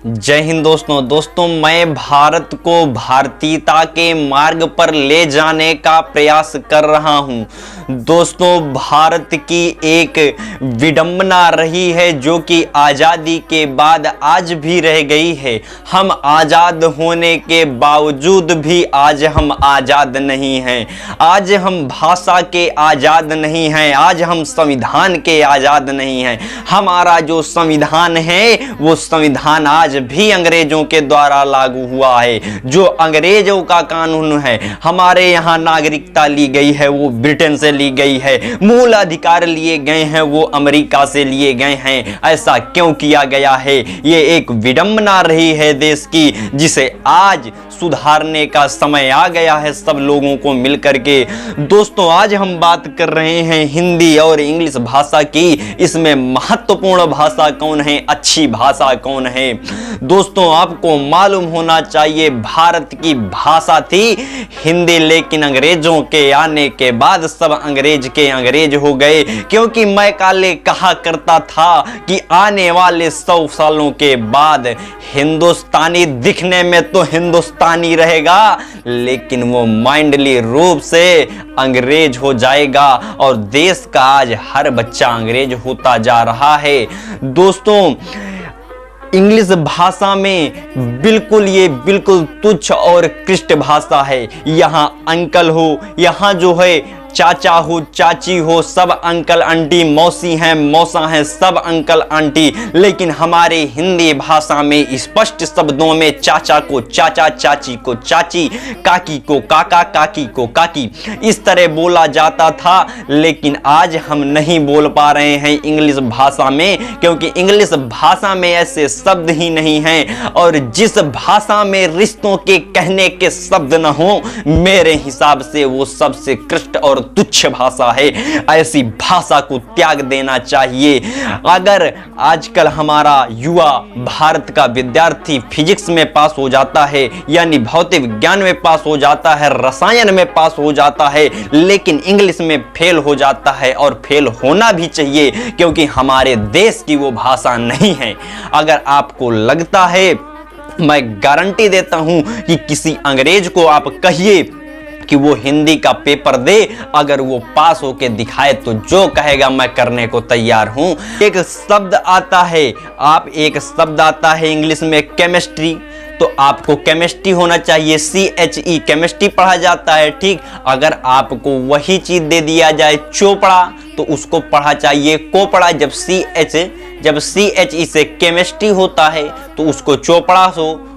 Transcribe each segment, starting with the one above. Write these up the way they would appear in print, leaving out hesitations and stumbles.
जय हिंद दोस्तों मैं भारत को भारतीयता के मार्ग पर ले जाने का प्रयास कर रहा हूं। दोस्तों, भारत की एक विडंबना रही है जो कि आज़ादी के बाद आज भी रह गई है। हम आज़ाद होने के बावजूद भी आज हम आज़ाद नहीं हैं। आज हम भाषा के आज़ाद नहीं हैं। आज हम संविधान के आज़ाद नहीं हैं। हमारा जो संविधान है वो संविधान आज भी अंग्रेजों के द्वारा लागू हुआ है। जो अंग्रेजों का कानून है, हमारे यहाँ नागरिकता ली गई है वो ब्रिटेन से ली गई है, मूल अधिकार लिए गए हैं वो अमेरिका से लिए गए हैं। ऐसा क्यों किया गया है? ये एक विडंबना रही है देश की, जिसे आज सुधारने का समय आ गया है सब लोगों को मिलकर के। दोस्तों, आज हम बात कर रहे हैं हिंदी और इंग्लिश भाषा की। इसमें महत्वपूर्ण भाषा कौन है, अच्छी भाषा कौन है? दोस्तों, आपको मालूम होना चाहिए भारत की भाषा थी हिंदी, लेकिन अंग्रेजों के आने के बाद सब अंग्रेज के अंग्रेज हो गए। क्योंकि मैकाले कहा करता था कि आने वाले 100 सालों के बाद हिंदुस्तानी दिखने में तो हिंदुस्तानी रहेगा, लेकिन वो माइंडली रूप से अंग्रेज हो जाएगा। और देश का आज हर बच्चा अंग्रेज होता जा रहा है। दोस्तों, इंग्लिश भाषा में बिल्कुल तुच्छ और कृष्ट भाषा है। यहाँ अंकल हो, यहाँ जो है चाचा हो, चाची हो, सब अंकल आंटी, मौसी हैं, मौसा हैं, सब अंकल आंटी। लेकिन हमारे हिंदी भाषा में स्पष्ट शब्दों में चाचा को चाचा, चाची को चाची, काकी को काका, काकी को काकी, इस तरह बोला जाता था। लेकिन आज हम नहीं बोल पा रहे हैं इंग्लिश भाषा में, क्योंकि इंग्लिश भाषा में ऐसे शब्द ही नहीं हैं। और जिस भाषा में रिश्तों के कहने के शब्द न हो, मेरे हिसाब से वो सबसे कृष्ट और तुच्छ भाषा है। ऐसी भाषा को त्याग देना चाहिए। अगर आजकल हमारा युवा भारत का विद्यार्थी फिजिक्स में पास हो जाता है, यानी भौतिक विज्ञान में पास हो जाता है, रसायन में पास हो जाता है, लेकिन इंग्लिश में फेल हो जाता है, और फेल होना भी चाहिए क्योंकि हमारे देश की वो भाषा नहीं है। अगर आपको लगता है, मैं गारंटी देता हूं कि किसी अंग्रेज को आप कहिए कि वो हिंदी का पेपर दे, अगर वो पास होके दिखाए तो जो कहेगा मैं करने को तैयार हूं। एक शब्द आता है इंग्लिश में केमिस्ट्री, तो आपको केमिस्ट्री होना चाहिए, CHE केमिस्ट्री पढ़ा जाता है। ठीक, अगर आपको वही चीज दे दिया जाए चोपड़ा, तो उसको पढ़ा चाहिए कोपड़ा। जब CHE से केमिस्ट्री होता है तो उसको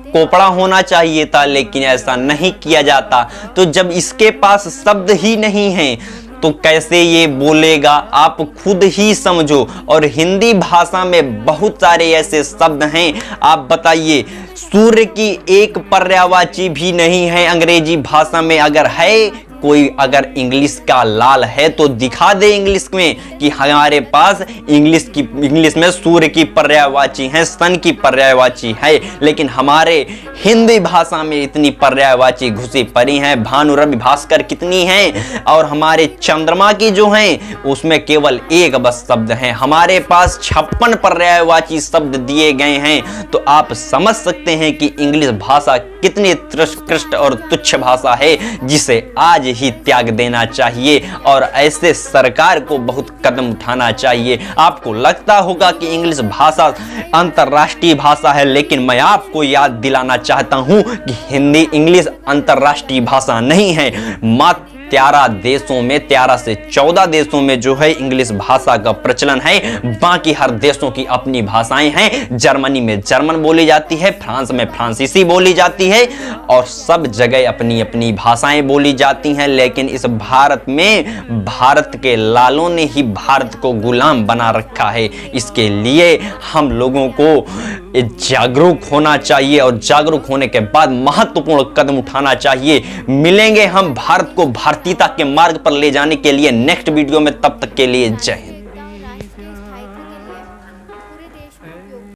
कोपड़ा होना चाहिए था, लेकिन ऐसा नहीं किया जाता। तो जब इसके पास शब्द ही नहीं है तो कैसे ये बोलेगा? आप खुद ही समझो। और हिंदी भाषा में बहुत सारे ऐसे शब्द हैं, आप बताइए। सूर्य की एक पर्यायवाची भी नहीं है अंग्रेजी भाषा में। अगर है कोई, अगर इंग्लिश का लाल है तो दिखा दे इंग्लिश में कि हमारे पास इंग्लिश में सूर्य की पर्यायवाची है, सन की पर्यायवाची है। लेकिन हमारे हिंदी भाषा में इतनी पर्यायवाची घुसी पड़ी हैं। भानु, रवि, भास्कर कितनी हैं, और हमारे चंद्रमा की जो हैं उसमें केवल एक बस शब्द है। हमारे पास 56 पर्यायवाची शब्द दिए गए हैं। तो आप समझ सकते हैं कि इंग्लिश भाषा कितनी उत्कृष्ट और तुच्छ भाषा है, जिसे आज ही त्याग देना चाहिए। और ऐसे सरकार को बहुत कदम उठाना चाहिए। आपको लगता होगा कि इंग्लिश भाषा अंतरराष्ट्रीय भाषा है, लेकिन मैं आपको याद दिलाना चाहता हूं कि हिंदी इंग्लिश अंतरराष्ट्रीय भाषा नहीं है। मात्र 13 देशों में, 13 से 14 देशों में जो है इंग्लिश भाषा का प्रचलन है। बाकी हर देशों की अपनी भाषाएं हैं। जर्मनी में जर्मन बोली जाती है, फ्रांस में फ्रांसीसी बोली जाती है, और सब जगह अपनी अपनी भाषाएं बोली जाती हैं। लेकिन इस भारत में भारत के लालों ने ही भारत को गुलाम बना रखा है। इसके लिए हम लोगों को जागरूक होना चाहिए, और जागरूक होने के बाद महत्वपूर्ण कदम उठाना चाहिए। मिलेंगे हम भारत को भारतीयता के मार्ग पर ले जाने के लिए नेक्स्ट वीडियो में। तब तक के लिए जय हिंद।